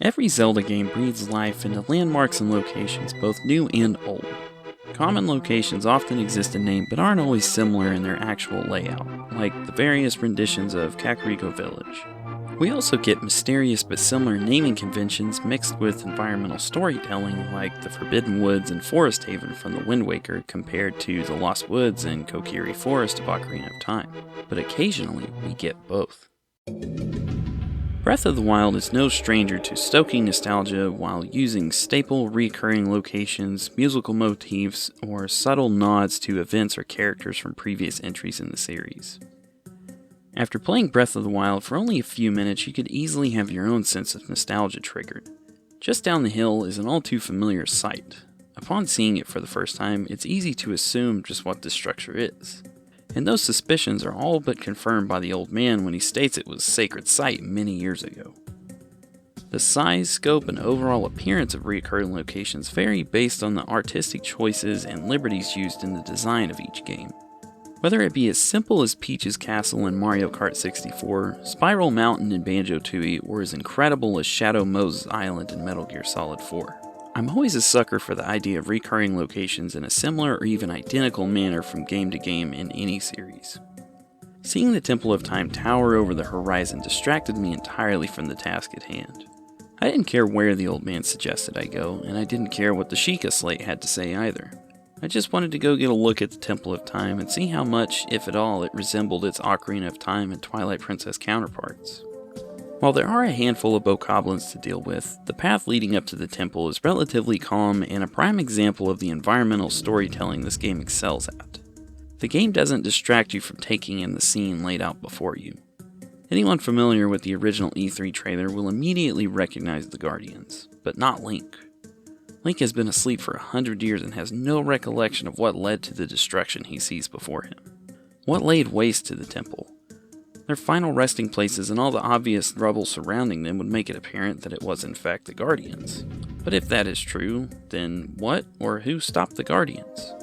Every Zelda game breathes life into landmarks and locations, both new and old. Common locations often exist in name but aren't always similar in their actual layout, like the various renditions of Kakariko Village. We also get mysterious but similar naming conventions mixed with environmental storytelling, like the Forbidden Woods and Forest Haven from the Wind Waker compared to the Lost Woods and Kokiri Forest of Ocarina of Time. But occasionally, we get both. Breath of the Wild is no stranger to stoking nostalgia while using staple recurring locations, musical motifs, or subtle nods to events or characters from previous entries in the series. After playing Breath of the Wild for only a few minutes, you could easily have your own sense of nostalgia triggered. Just down the hill is an all too familiar sight. Upon seeing it for the first time, it's easy to assume just what this structure is. And those suspicions are all but confirmed by the old man when he states it was a sacred site many years ago. The size, scope, and overall appearance of recurring locations vary based on the artistic choices and liberties used in the design of each game. Whether it be as simple as Peach's Castle in Mario Kart 64, Spiral Mountain in Banjo-Tooie, or as incredible as Shadow Moses Island in Metal Gear Solid 4. I'm always a sucker for the idea of recurring locations in a similar or even identical manner from game to game in any series. Seeing the Temple of Time tower over the horizon distracted me entirely from the task at hand. I didn't care where the old man suggested I go, and I didn't care what the Sheikah slate had to say either. I just wanted to go get a look at the Temple of Time and see how much, if at all, it resembled its Ocarina of Time and Twilight Princess counterparts. While there are a handful of bokoblins to deal with, the path leading up to the temple is relatively calm and a prime example of the environmental storytelling this game excels at. The game doesn't distract you from taking in the scene laid out before you. Anyone familiar with the original E3 trailer will immediately recognize the Guardians, but not Link. Link has been asleep for 100 years and has no recollection of what led to the destruction he sees before him. What laid waste to the temple? Their final resting places and all the obvious rubble surrounding them would make it apparent that it was in fact the Guardians. But if that is true, then what or who stopped the Guardians?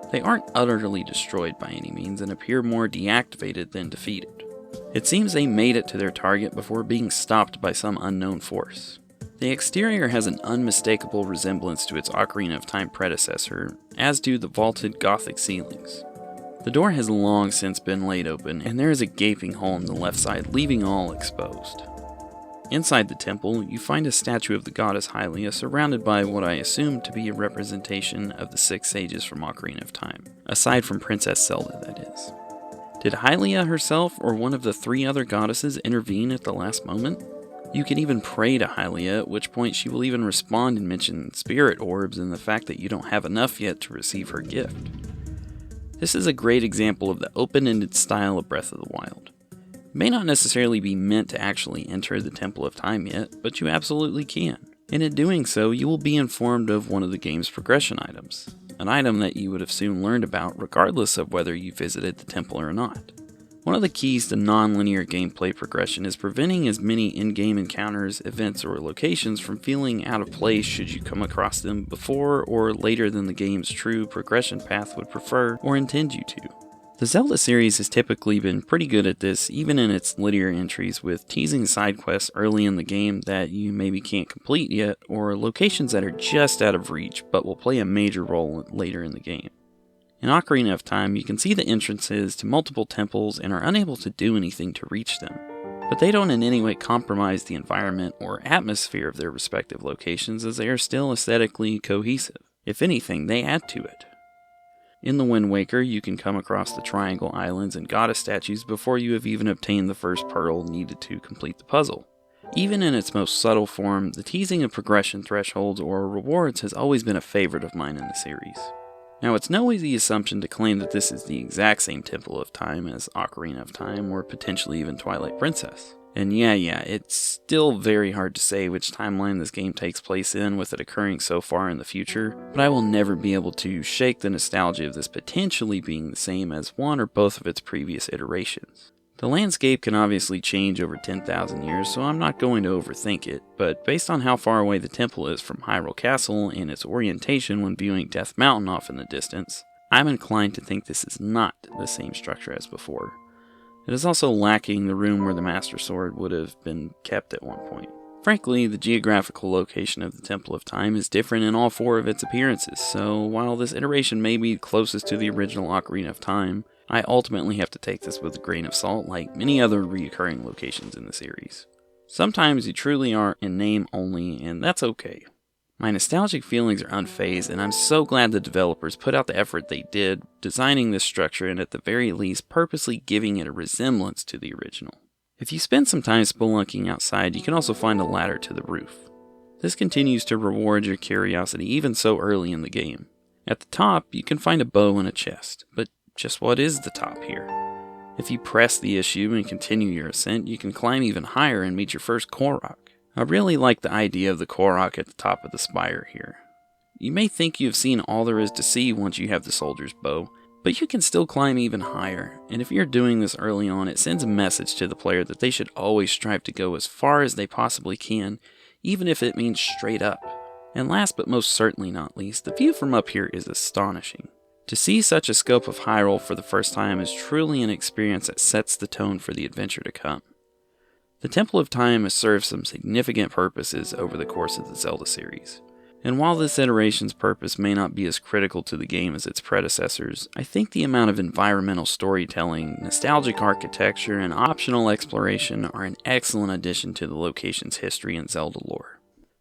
They aren't utterly destroyed by any means and appear more deactivated than defeated. It seems they made it to their target before being stopped by some unknown force. The exterior has an unmistakable resemblance to its Ocarina of Time predecessor, as do the vaulted Gothic ceilings. The door has long since been laid open, and there is a gaping hole on the left side, leaving all exposed. Inside the temple, you find a statue of the goddess Hylia surrounded by what I assume to be a representation of the 6 sages from Ocarina of Time, aside from Princess Zelda, that is. Did Hylia herself or one of the 3 other goddesses intervene at the last moment? You can even pray to Hylia, at which point she will even respond and mention spirit orbs and the fact that you don't have enough yet to receive her gift. This is a great example of the open-ended style of Breath of the Wild. You may not necessarily be meant to actually enter the Temple of Time yet, but you absolutely can. And in doing so, you will be informed of one of the game's progression items, an item that you would have soon learned about regardless of whether you visited the temple or not. One of the keys to non-linear gameplay progression is preventing as many in-game encounters, events, or locations from feeling out of place should you come across them before or later than the game's true progression path would prefer or intend you to. The Zelda series has typically been pretty good at this, even in its linear entries, with teasing side quests early in the game that you maybe can't complete yet, or locations that are just out of reach but will play a major role later in the game. In Ocarina of Time, you can see the entrances to multiple temples and are unable to do anything to reach them, but they don't in any way compromise the environment or atmosphere of their respective locations as they are still aesthetically cohesive. If anything, they add to it. In the Wind Waker, you can come across the Triangle Islands and goddess statues before you have even obtained the first pearl needed to complete the puzzle. Even in its most subtle form, the teasing of progression thresholds or rewards has always been a favorite of mine in the series. Now, it's no easy assumption to claim that this is the exact same Temple of Time as Ocarina of Time or potentially even Twilight Princess. And yeah, it's still very hard to say which timeline this game takes place in with it occurring so far in the future, but I will never be able to shake the nostalgia of this potentially being the same as one or both of its previous iterations. The landscape can obviously change over 10,000 years, so I'm not going to overthink it, but based on how far away the temple is from Hyrule Castle and its orientation when viewing Death Mountain off in the distance, I'm inclined to think this is not the same structure as before. It is also lacking the room where the Master Sword would have been kept at one point. Frankly, the geographical location of the Temple of Time is different in all 4 of its appearances, so while this iteration may be closest to the original Ocarina of Time, I ultimately have to take this with a grain of salt like many other recurring locations in the series. Sometimes you truly are in name only, and that's okay. My nostalgic feelings are unfazed, and I'm so glad the developers put out the effort they did, designing this structure and at the very least purposely giving it a resemblance to the original. If you spend some time spelunking outside, you can also find a ladder to the roof. This continues to reward your curiosity even so early in the game. At the top, you can find a bow and a chest, but just what is the top here? If you press the issue and continue your ascent, you can climb even higher and meet your first Korok. I really like the idea of the Korok at the top of the spire here. You may think you have seen all there is to see once you have the soldier's bow, but you can still climb even higher, and if you're doing this early on, it sends a message to the player that they should always strive to go as far as they possibly can, even if it means straight up. And last but most certainly not least, the view from up here is astonishing. To see such a scope of Hyrule for the first time is truly an experience that sets the tone for the adventure to come. The Temple of Time has served some significant purposes over the course of the Zelda series. And while this iteration's purpose may not be as critical to the game as its predecessors, I think the amount of environmental storytelling, nostalgic architecture, and optional exploration are an excellent addition to the location's history and Zelda lore.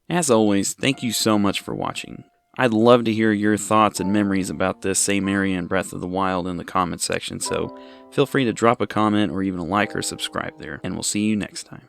As always, thank you so much for watching. I'd love to hear your thoughts and memories about this same area in Breath of the Wild in the comments section, so feel free to drop a comment or even a like or subscribe there, and we'll see you next time.